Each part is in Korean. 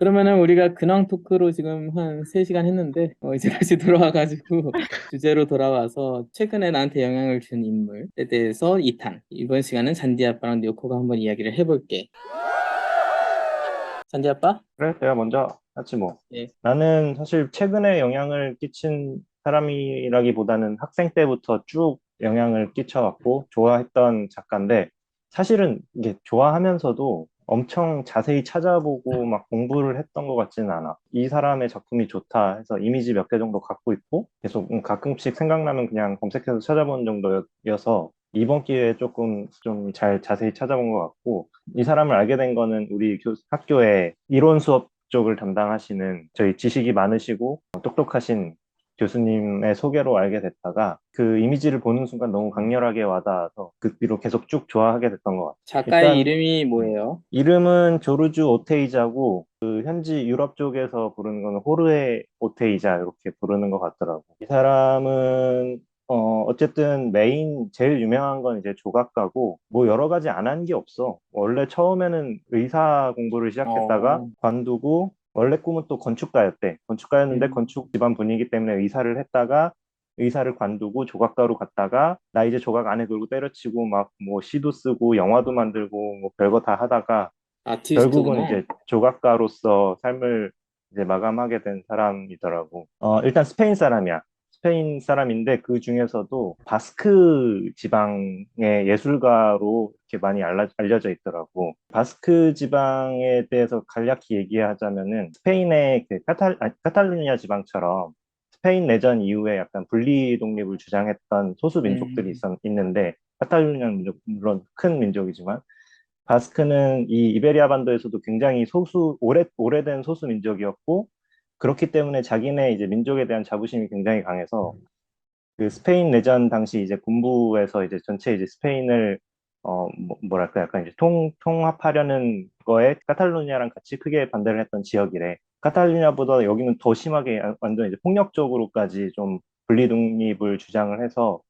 그러면은 우리가 근황 토크로 지금 한 3시간 했는데, 이제 다시 돌아와가지고, 주제로 돌아와서, 최근에 나한테 영향을 준 인물에 대해서 2탄. 이번 시간은 잔디 아빠랑 뇨코가 한번 이야기를 해볼게. 잔디 아빠? 그래, 내가 먼저 하지 뭐. 네. 나는 사실 최근에 영향을 끼친 사람이라기보다는 학생 때부터 쭉 영향을 끼쳐왔고 좋아했던 작가인데 사실은 이게 좋아하면서도 엄청 자세히 찾아보고 막 공부를 했던 것 같지는 않아. 이 사람의 작품이 좋다 해서 이미지 몇 개 정도 갖고 있고 계속 가끔씩 생각나면 그냥 검색해서 찾아보는 정도여서 이번 기회에 조금 좀 잘 자세히 찾아본 것 같고 이 사람을 알게 된 거는 우리 학교의 이론 수업 쪽을 담당하시는 저희 지식이 많으시고 똑똑하신 교수님의 소개로 알게 됐다가 그 이미지를 보는 순간 너무 강렬하게 와닿아서 그 뒤로 계속 쭉 좋아하게 됐던 것 같아요. 작가의 일단 이름이 음, 뭐예요? 이름은 조르주 오테이자고 그 현지 유럽 쪽에서 부르는 거는 호르헤 오테이자 이렇게 부르는 것 같더라고. 이 사람은 어쨌든 메인 제일 유명한 건 이제 조각가고 뭐 여러 가지 안 한 게 없어. 원래 처음에는 의사 공부를 시작했다가 어, 관두고 원래 꿈은 또 건축가였대. 건축가였는데 음, 건축 집안 분위기 때문에 의사를 했다가 의사를 관두고 조각가로 갔다가 나 이제 조각 안 해 그러고 때려치고 막 뭐 시도 쓰고 영화도 만들고 뭐 별거 다 하다가 결국은 아티스트구나. 이제 조각가로서 삶을 이제 마감하게 된 사람이더라고. 일단 스페인 사람이야. 스페인 사람인데 그 중에서도 바스크 지방의 예술가로 이렇게 많이 알려져 있더라고. 바스크 지방에 대해서 간략히 얘기하자면은 스페인의 그 카탈루냐 지방처럼 스페인 내전 이후에 약간 분리 독립을 주장했던 소수 민족들이 음, 있는데 카탈루냐는 물론 큰 민족이지만 바스크는 이 이베리아 반도에서도 굉장히 오래된 소수 민족이었고, 그렇기 때문에 자기네 이제 민족에 대한 자부심이 굉장히 강해서, 그 스페인 내전 당시 이제 군부에서 이제 전체 이제 스페인을, 뭐랄까, 약간 이제 통합하려는 거에 카탈루냐랑 같이 크게 반대를 했던 지역이래. 카탈루냐보다 여기는 더 심하게 완전 이제 폭력적으로까지 좀 분리 독립을 주장을 해서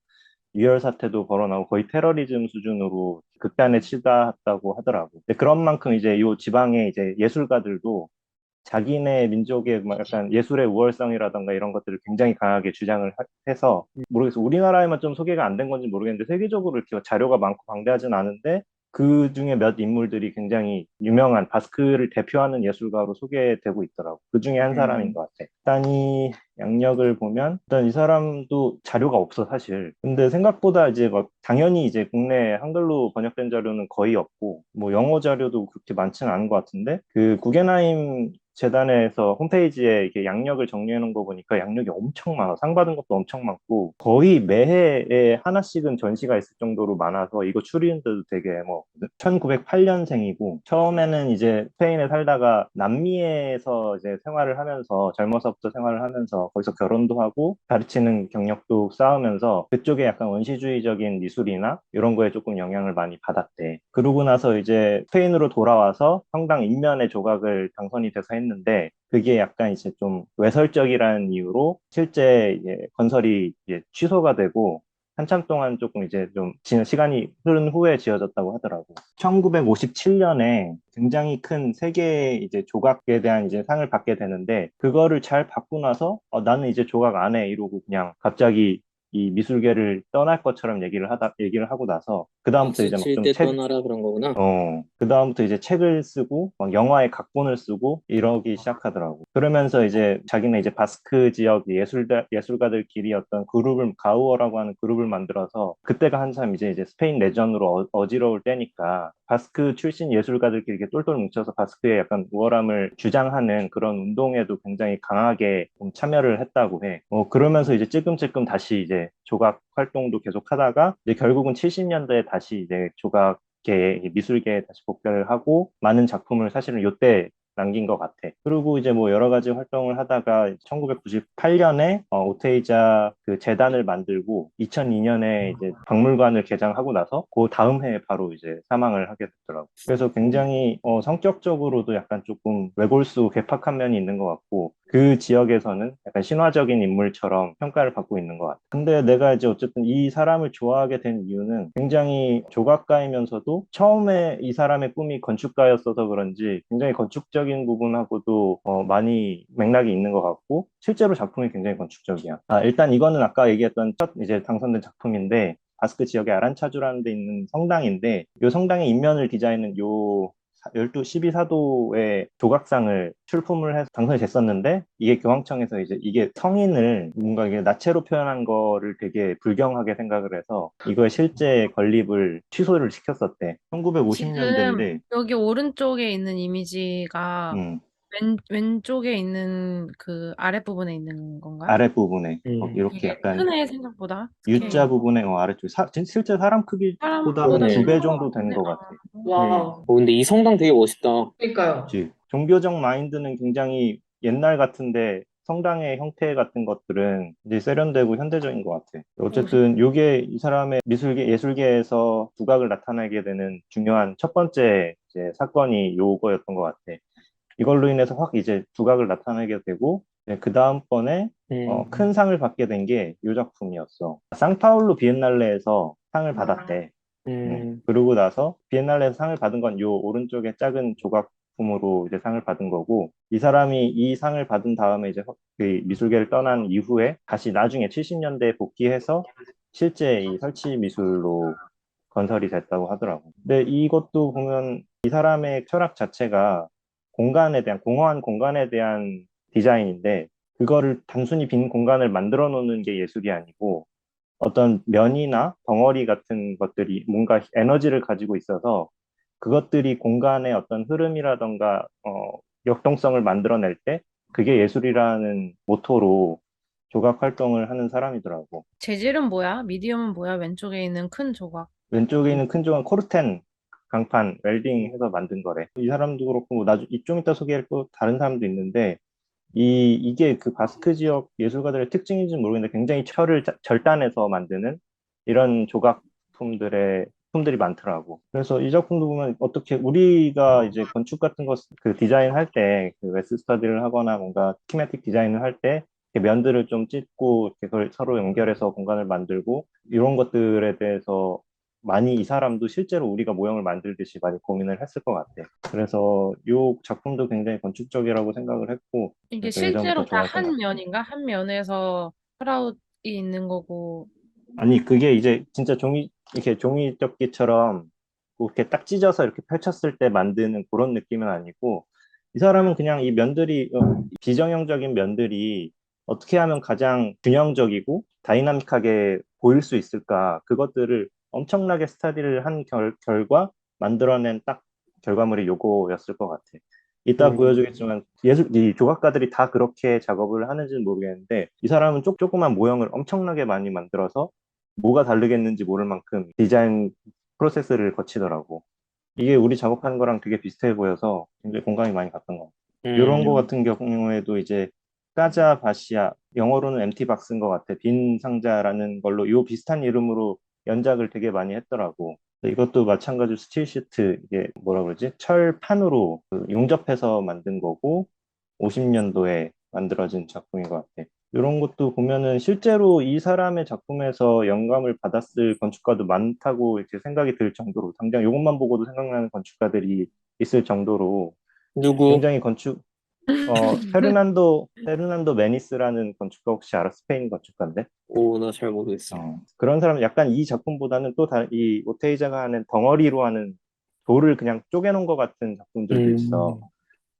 유혈 사태도 벌어나고 거의 테러리즘 수준으로 극단에 치닫았다고 하더라고. 근데 그런 만큼 이제 이 지방의 이제 예술가들도 자기네 민족의 막 약간 예술의 우월성이라던가 이런 것들을 굉장히 강하게 주장을 해서 모르겠어. 우리나라에만 좀 소개가 안 된 건지 모르겠는데 세계적으로 이렇게 자료가 많고 방대하진 않은데 그 중에 몇 인물들이 굉장히 유명한 바스크를 대표하는 예술가로 소개되고 있더라고. 그 중에 한 사람인 음, 것 같아. 일단 이 양력을 보면 일단 이 사람도 자료가 없어 사실. 근데 생각보다 이제 막 당연히 이제 국내 한글로 번역된 자료는 거의 없고 뭐 영어 자료도 그렇게 많지는 않은 것 같은데 그 구겐하임 재단에서 홈페이지에 이렇게 양력을 정리해 놓은 거 보니까 양력이 엄청 많아. 상 받은 것도 엄청 많고 거의 매해에 하나씩은 전시가 있을 정도로 많아서 이거 추리는데도 되게 뭐 1908년생이고 처음에는 이제 스페인에 살다가 남미에서 이제 생활을 하면서 젊어서부터 생활을 하면서 거기서 결혼도 하고 가르치는 경력도 쌓으면서 그쪽에 약간 원시주의적인 미술이나 이런 거에 조금 영향을 많이 받았대. 그러고 나서 이제 스페인으로 돌아와서 성당 인면의 조각을 당선이 돼서 했는데 그게 약간 이제 좀 외설적이라는 이유로 실제 이제 건설이 이제 취소가 되고 한참 동안 조금 이제 좀 지난 시간이 흐른 후에 지어졌다고 하더라고. 1957년에 굉장히 큰 세계 이제 조각에 대한 이제 상을 받게 되는데 그거를 잘 받고 나서 나는 이제 조각 안 해 이러고 그냥 갑자기 이 미술계를 떠날 것처럼 얘기를 하고 나서 그다음부터 박수 이제 막 칠 좀 때 떠나라 그런 거구나. 그다음부터 이제 책을 쓰고, 막 영화의 각본을 쓰고, 이러기 시작하더라고. 그러면서 이제 자기는 이제 바스크 지역 예술가들끼리 어떤 그룹을, 가우어라고 하는 그룹을 만들어서, 그때가 한참 이제 스페인 내전으로 어지러울 때니까, 바스크 출신 예술가들끼리 이렇게 똘똘 뭉쳐서 바스크의 약간 우월함을 주장하는 그런 운동에도 굉장히 강하게 좀 참여를 했다고 해. 그러면서 이제 찔끔찔끔 다시 이제 조각 활동도 계속 하다가, 이제 결국은 70년대에 다시 이제 미술계에 다시 복귀를 하고 많은 작품을 사실은 요때 남긴 것 같아. 그리고 이제 뭐 여러 가지 활동을 하다가 1998년에 오테이자 그 재단을 만들고 2002년에 이제 박물관을 개장하고 나서 그 다음 해에 바로 이제 사망을 하게 됐더라고. 그래서 음, 굉장히 성격적으로도 약간 조금 외골수 괴팍한 면이 있는 것 같고 그 지역에서는 약간 신화적인 인물처럼 평가를 받고 있는 것 같아. 근데 내가 이제 어쨌든 이 사람을 좋아하게 된 이유는 굉장히 조각가이면서도 처음에 이 사람의 꿈이 건축가였어서 그런지 굉장히 건축적인 부분하고도 많이 맥락이 있는 것 같고 실제로 작품이 굉장히 건축적이야. 일단 이거는 아까 얘기했던 첫 이제 당선된 작품인데 바스크 지역의 아란차주라는 데 있는 성당인데 이 성당의 인면을 디자인은 요 12사도의 조각상을 출품을 해서 당선이 됐었는데 이게 교황청에서 이제 이게 성인을 뭔가 이게 나체로 표현한 거를 되게 불경하게 생각을 해서 이거의 실제 건립을 취소를 시켰었대. 지금 1950년대인데 여기 오른쪽에 있는 이미지가 왼쪽에 있는 그 아랫부분에 있는 건가요? 아랫부분에 이렇게 되게 약간 크네, 생각보다. U자 스케일이. 부분에 아래쪽에 실제 사람 크기보다 한 사람보다 그러네. 두 배 큰 것 정도 되는 같은데? 것 같아. 아. 와. 근데 이 성당 되게 멋있다. 그러니까요. 그치. 종교적 마인드는 굉장히 옛날 같은데 성당의 형태 같은 것들은 이제 세련되고 현대적인 것 같아. 어쨌든 이게 이 사람의 예술계에서 두각을 나타내게 되는 중요한 첫 번째 이제 사건이 요거였던 것 같아. 이걸로 인해서 확 이제 두각을 나타내게 되고 그 다음번에 큰 음, 상을 받게 된 게 이 작품이었어. 상파울루 비엔날레에서 상을 받았대. 음, 그러고 나서 비엔날레에서 상을 받은 건 요 오른쪽에 작은 조각품으로 이제 상을 받은 거고 이 사람이 이 상을 받은 다음에 이제 그 미술계를 떠난 이후에 다시 나중에 70년대에 복귀해서 실제 이 설치 미술로 건설이 됐다고 하더라고. 근데 이것도 보면 이 사람의 철학 자체가 공허한 공간에 대한 디자인인데 그거를 단순히 빈 공간을 만들어 놓는 게 예술이 아니고 어떤 면이나 덩어리 같은 것들이 뭔가 에너지를 가지고 있어서 그것들이 공간의 어떤 흐름이라던가 역동성을 만들어낼 때 그게 예술이라는 모토로 조각 활동을 하는 사람이더라고. 재질은 뭐야? 미디엄은 뭐야? 왼쪽에 있는 큰 조각. 왼쪽에 있는 큰 조각 코르텐 강판 웰딩해서 만든 거래. 이 사람도 그렇고 뭐 나중 좀 이따 소개할 또 다른 사람도 있는데 이게 그 바스크 지역 예술가들의 특징인지는 모르겠는데 굉장히 철을 절단해서 만드는 이런 조각품들의 품들이 많더라고. 그래서 이 작품도 보면 어떻게 우리가 이제 건축 같은 거 그 디자인 할 때 그 웨스 스터디를 하거나 뭔가 스키매틱 디자인을 할 때 면들을 좀 찢고 이렇게 그걸 서로 연결해서 공간을 만들고 이런 것들에 대해서 많이 이 사람도 실제로 우리가 모형을 만들듯이 많이 고민을 했을 것 같아. 그래서 이 작품도 굉장히 건축적이라고 생각을 했고, 이게 그래서 예전부터 실제로 다 좋아했던 한 작품. 면인가? 한 면에서 크라웃이 있는 거고. 아니, 그게 이제 진짜 이렇게 종이접기처럼 이렇게 딱 찢어서 이렇게 펼쳤을 때 만드는 그런 느낌은 아니고, 이 사람은 그냥 이 면들이, 비정형적인 면들이 어떻게 하면 가장 균형적이고 다이나믹하게 보일 수 있을까, 그것들을 엄청나게 스터디를 한 결과 만들어낸 딱 결과물이 요거였을 것 같아. 이따 음, 보여주겠지만 이 조각가들이 다 그렇게 작업을 하는지는 모르겠는데 이 사람은 조그만 모형을 엄청나게 많이 만들어서 뭐가 다르겠는지 모를 만큼 디자인 프로세스를 거치더라고. 이게 우리 작업하는 거랑 되게 비슷해 보여서 굉장히 공감이 많이 갔던 것 같아요. 이런 거 음, 같은 경우에도 이제 까자 바시아, 영어로는 엠티 박스인 것 같아. 빈 상자라는 걸로 요 비슷한 이름으로 연작을 되게 많이 했더라고. 이것도 마찬가지로 스틸 시트, 이게 뭐라 그러지? 철판으로 용접해서 만든 거고 50년도에 만들어진 작품인 것 같아. 이런 것도 보면은 실제로 이 사람의 작품에서 영감을 받았을 건축가도 많다고 이렇게 생각이 들 정도로 당장 이것만 보고도 생각나는 건축가들이 있을 정도로 누구? 굉장히 페르난도 메니스라는 건축가 혹시 알아? 스페인 건축가인데 오, 나 잘 모르겠어. 그런 사람 약간 이 작품보다는 또 이 오테이자가 하는 덩어리로 하는 돌을 그냥 쪼개놓은 것 같은 작품들도 있어. 음,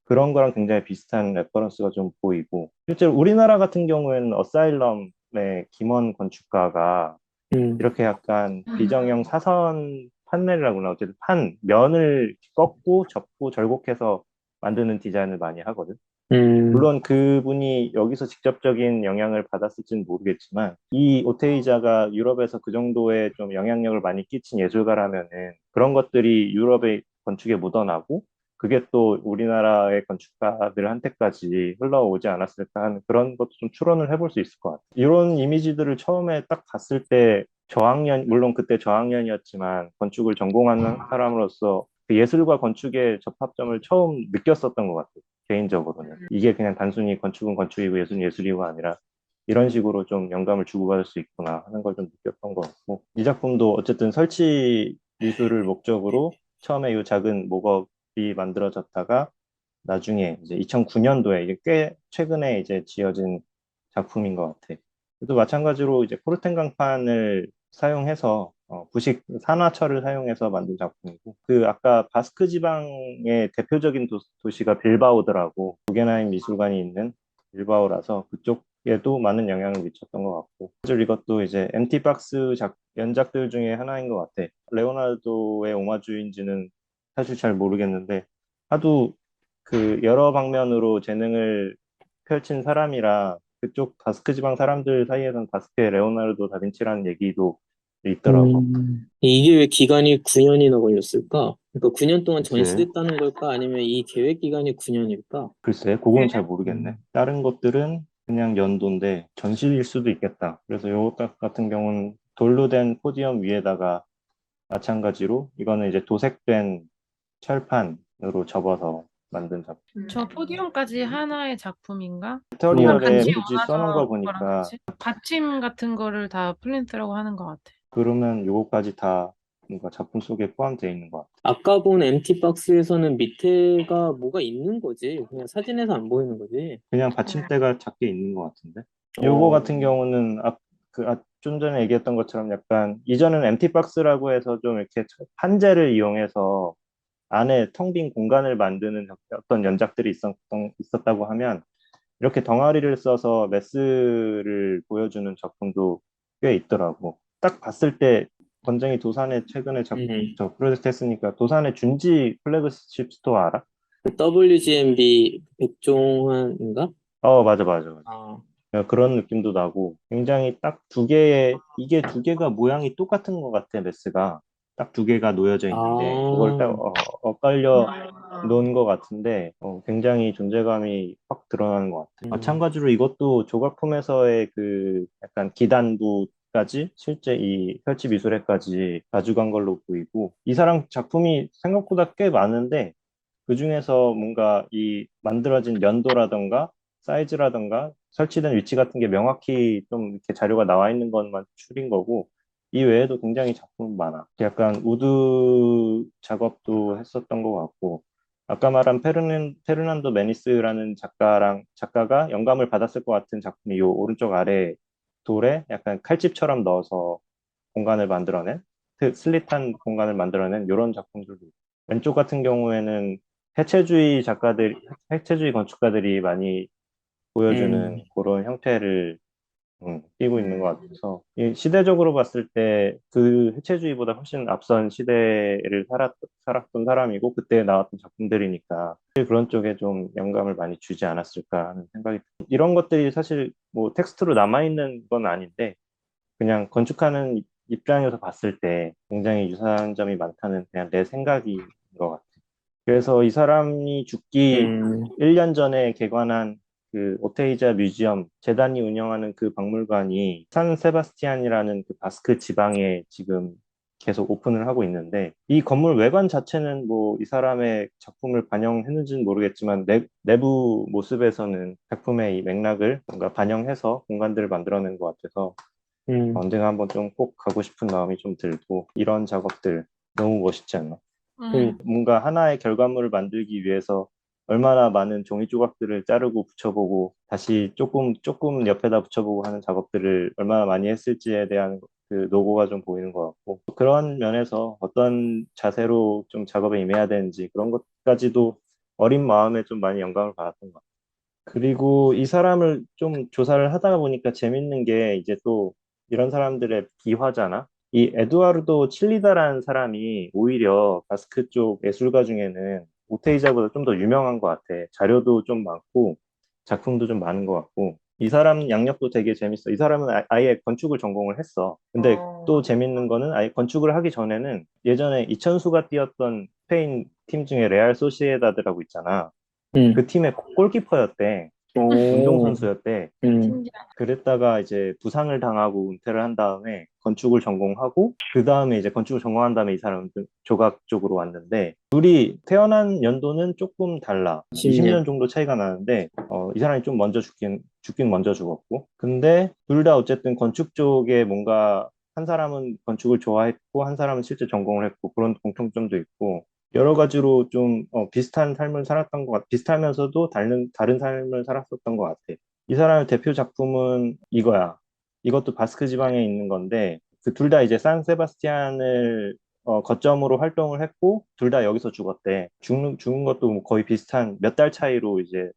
그런 거랑 굉장히 비슷한 레퍼런스가 좀 보이고 실제로 우리나라 같은 경우에는 어사일럼의 김원 건축가가 음, 이렇게 약간 비정형 사선 판넬이라고 나 어쨌든 면을 꺾고 접고 절곡해서 만드는 디자인을 많이 하거든. 음, 물론 그분이 여기서 직접적인 영향을 받았을지는 모르겠지만 이 오테이자가 유럽에서 그 정도의 좀 영향력을 많이 끼친 예술가라면은 그런 것들이 유럽의 건축에 묻어나고 그게 또 우리나라의 건축가들한테까지 흘러오지 않았을까 하는 그런 것도 좀 추론을 해볼 수 있을 것 같아요. 이런 이미지들을 처음에 딱 봤을 때 물론 그때 저학년이었지만 건축을 전공하는 사람으로서 그 예술과 건축의 접합점을 처음 느꼈었던 것 같아요. 개인적으로는. 이게 그냥 단순히 건축은 건축이고 예술은 예술이고가 아니라 이런 식으로 좀 영감을 주고받을 수 있구나 하는 걸 좀 느꼈던 것 같고, 이 작품도 어쨌든 설치 미술을 목적으로 처음에 이 작은 목업이 만들어졌다가 나중에 이제 2009년도에 이게 꽤 최근에 이제 지어진 작품인 것 같아. 또 마찬가지로 이제 포르텐 강판을 사용해서 부식 산화철을 사용해서 만든 작품이고, 그 아까 바스크 지방의 대표적인 도시가 빌바오더라고. 구겐하임 미술관이 있는 빌바오라서 그쪽에도 많은 영향을 미쳤던 것 같고, 사실 이것도 이제 엠티 박스 연작들 중에 하나인 것 같아. 레오나르도의 오마주인지는 사실 잘 모르겠는데, 하도 그 여러 방면으로 재능을 펼친 사람이라 그쪽 바스크 지방 사람들 사이에서는 바스크의 레오나르도 다빈치라는 얘기도 있더라고. 이게 왜 기간이 9년이나 걸렸을까? 그러니까 9년 동안 글쎄, 전시됐다는 걸까? 아니면 이 계획 기간이 9년일까? 글쎄, 그거는 잘 모르겠네. 음. 다른 것들은 그냥 연도인데 전시일 수도 있겠다. 그래서 요것 같은 경우는 돌로 된 포디움 위에다가 마찬가지로 이거는 이제 도색된 철판으로 접어서 만든 작품. 저 포디움까지 하나의 작품인가? 뭔가 튜토리얼에 같이 굳이 써놓은 거 얹어서 그거랑 보니까 같이 받침 같은 거를 다 플린트라고 하는 것 같아. 그러면 요거까지 다 뭔가 작품 속에 포함되어 있는 것 같아. 아까 본 MT 박스에서는 밑에가 뭐가 있는 거지. 그냥 사진에서 안 보이는 거지. 그냥 받침대가 작게 있는 것 같은데. 요거 어, 같은 경우는 좀 전에 얘기했던 것처럼 약간 이전은 엠티 박스라고 해서 좀 이렇게 판재를 이용해서 안에 텅 빈 공간을 만드는 어떤 연작들이 있었다고 하면, 이렇게 덩어리를 써서 메스를 보여주는 작품도 꽤 있더라고. 딱 봤을 때 권정이 도산에 최근에 음. 저 프로젝트 했으니까 도산의 준지 플래그십 스토어 알아? 그 WGMB 백종환인가? 맞아, 맞아, 맞아. 아, 그런 느낌도 나고 굉장히 딱 이게 두 개가 모양이 똑같은 것 같아, 메스가. 딱 두 개가 놓여져 있는데 그걸 딱 아, 엇갈려 놓은 것 같은데 굉장히 존재감이 확 드러나는 것 같아. 음, 마찬가지로 이것도 조각품에서의 그 약간 기단부까지 실제 이 펼치 미술회까지 가져간 걸로 보이고, 이 사람 작품이 생각보다 꽤 많은데 그 중에서 뭔가 이 만들어진 연도라던가 사이즈라던가 설치된 위치 같은 게 명확히 좀 이렇게 자료가 나와 있는 것만 추린 거고, 이 외에도 굉장히 작품 많아. 약간 우드 작업도 했었던 것 같고, 아까 말한 페르난도 메니스라는 작가가 영감을 받았을 것 같은 작품이 요 오른쪽 아래 돌에 약간 칼집처럼 넣어서 공간을 만들어낸, 슬릿한 공간을 만들어낸 이런 작품들도 있고, 왼쪽 같은 경우에는 해체주의 건축가들이 많이 음, 보여주는 그런 형태를 띠고 있는 것 같아서, 이 시대적으로 봤을 때 그 해체주의보다 훨씬 앞선 시대를 살았던 사람이고 그때 나왔던 작품들이니까 그런 쪽에 좀 영감을 많이 주지 않았을까 하는 생각이 듭니다. 이런 것들이 사실 뭐 텍스트로 남아있는 건 아닌데 그냥 건축하는 입장에서 봤을 때 굉장히 유사한 점이 많다는 그냥 내 생각인 것 같아요. 그래서 이 사람이 죽기 음, 1년 전에 개관한 그 오테이자 뮤지엄 재단이 운영하는 그 박물관이 산 세바스티안이라는 그 바스크 지방에 지금 계속 오픈을 하고 있는데, 이 건물 외관 자체는 뭐 이 사람의 작품을 반영했는지는 모르겠지만 내부 모습에서는 작품의 이 맥락을 뭔가 반영해서 공간들을 만들어낸 것 같아서 음. 언젠가 한번 좀 꼭 가고 싶은 마음이 좀 들고, 이런 작업들 너무 멋있지 않나? 음. 뭔가 하나의 결과물을 만들기 위해서 얼마나 많은 종이 조각들을 자르고 붙여보고 다시 조금 옆에다 붙여보고 하는 작업들을 얼마나 많이 했을지에 대한 그 노고가 좀 보이는 것 같고, 그런 면에서 어떤 자세로 좀 작업에 임해야 되는지 그런 것까지도 어린 마음에 좀 많이 영감을 받았던 것 같아요. 그리고 이 사람을 좀 조사를 하다 보니까 재밌는 게 이제 또 이런 사람들의 비화잖아. 이 에두아르도 칠리다라는 사람이 오히려 바스크 쪽 예술가 중에는 오테이자보다 좀 더 유명한 것 같아. 자료도 좀 많고 작품도 좀 많은 것 같고, 이 사람 양력도 되게 재밌어. 이 사람은 아예 건축을 전공을 했어. 근데 또 재밌는 거는 아예 건축을 하기 전에는 예전에 이천수가 뛰었던 스페인 팀 중에 레알 소시에다드라고 있잖아. 음. 그 팀의 골키퍼였대. 오, 운동선수였대. 신기하다. 그랬다가 이제 부상을 당하고 은퇴를 한 다음에 건축을 전공하고 그 다음에 이제 건축을 전공한 다음에 이 사람은 조각 쪽으로 왔는데 둘이 태어난 연도는 조금 달라. 10년. 20년 정도 차이가 나는데 이 사람이 좀 먼저 죽긴 먼저 죽었고 근데 둘 다 어쨌든 건축 쪽에 뭔가 한 사람은 건축을 좋아했고 한 사람은 실제 전공을 했고 그런 공통점도 있고 여러 가지로 좀 비슷한 삶을 살았던 것 비슷하면서도 다른 삶을 살았었던 것 같아. 이 사람의 대표 작품은 이거야. 이것도 바스크 지방에 있는 건데, 그 둘 다 이제 산세바스티안을 거점으로 활동을 했고, 둘 다 여기서 죽었대. 죽은 것도 뭐 거의 비슷한 몇 달 차이로 이제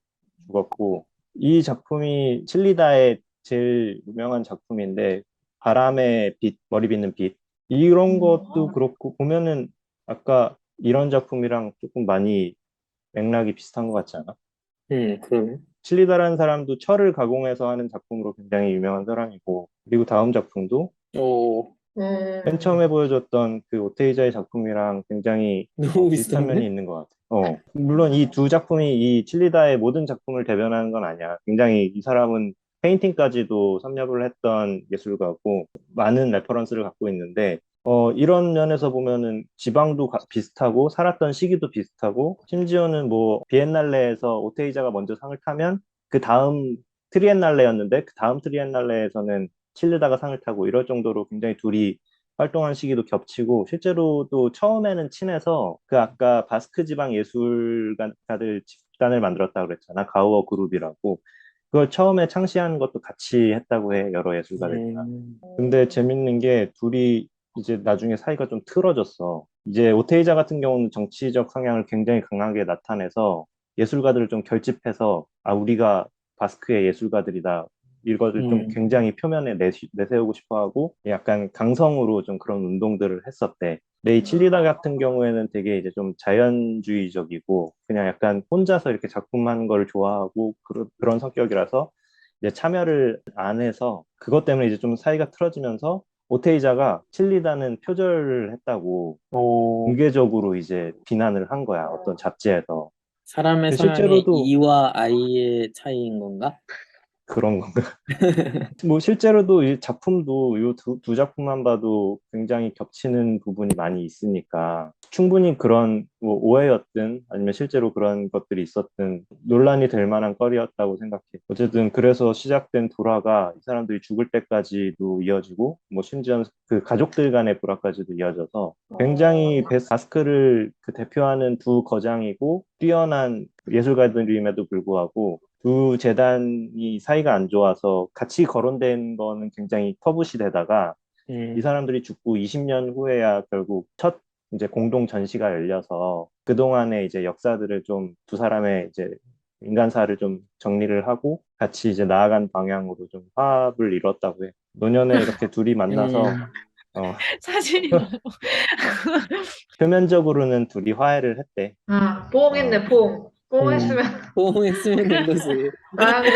죽었고, 이 작품이 칠리다의 제일 유명한 작품인데, 바람의 빛, 머리 빗는 빛. 이런 것도 그렇고, 보면은 아까 이런 작품이랑 조금 많이 맥락이 비슷한 것 같지 않아? 그러네. 칠리다라는 사람도 철을 가공해서 하는 작품으로 굉장히 유명한 사람이고, 그리고 다음 작품도 오, 맨 처음에 보여줬던 그 오테이자의 작품이랑 굉장히 너무 비슷한 면이 비슷한데? 있는 것 같아. 물론 이 두 작품이 이 칠리다의 모든 작품을 대변하는 건 아니야. 굉장히 이 사람은 페인팅까지도 섭렵을 했던 예술가고, 많은 레퍼런스를 갖고 있는데, 이런 면에서 보면은 지방도 비슷하고, 살았던 시기도 비슷하고, 심지어는 뭐, 비엔날레에서 오테이자가 먼저 상을 타면, 그 다음 트리엔날레였는데, 그 다음 트리엔날레에서는 칠르다가 상을 타고, 이럴 정도로 굉장히 둘이 활동한 시기도 겹치고, 실제로도 처음에는 친해서, 그 아까 바스크 지방 예술가들 집단을 만들었다고 그랬잖아. 가우어 그룹이라고. 그걸 처음에 창시한 것도 같이 했다고 해, 여러 예술가들이랑. 음, 근데 재밌는 게 둘이 이제 나중에 사이가 좀 틀어졌어. 이제 오테이자 같은 경우는 정치적 성향을 굉장히 강하게 나타내서 예술가들을 좀 결집해서 아, 우리가 바스크의 예술가들이다. 이것을 좀 음, 굉장히 표면에 내세우고 싶어 하고 약간 강성으로 좀 그런 운동들을 했었대. 근데 이 칠리다 같은 경우에는 되게 이제 좀 자연주의적이고 그냥 약간 혼자서 이렇게 작품하는 걸 좋아하고 그런 성격이라서 이제 참여를 안 해서 그것 때문에 이제 좀 사이가 틀어지면서 오테이자가 칠리다는 표절을 했다고 오, 공개적으로 이제 비난을 한 거야. 어떤 잡지에서. 사람의 근데 성향의 실제로도 E와 I의 차이인 건가? 그런 건가? 뭐 실제로도 이 작품도 이 두 작품만 봐도 굉장히 겹치는 부분이 많이 있으니까 충분히 그런 뭐 오해였든 아니면 실제로 그런 것들이 있었든 논란이 될 만한 거리였다고 생각해. 어쨌든 그래서 시작된 불화가 이 사람들이 죽을 때까지도 이어지고 뭐 심지어 그 가족들 간의 불화까지도 이어져서 굉장히 바스크를 그 대표하는 두 거장이고 뛰어난 예술가들임에도 불구하고 두 재단이 사이가 안 좋아서 같이 거론된 거는 굉장히 터부시 되다가 이 음, 사람들이 죽고 20년 후에야 결국 첫 이제 공동 전시가 열려서 그동안의 이제 역사들을 좀 두 사람의 이제 인간사를 좀 정리를 하고 같이 이제 나아간 방향으로 좀 화합을 이뤘다고 해. 노년에 이렇게 둘이 만나서 음, 어, 사진이 너무. 표면적으로는 둘이 화해를 했대. 아, 어, 포옹했네, 포옹. 음, 포옹했으면 포옹했으면 된 거지. 안 돼.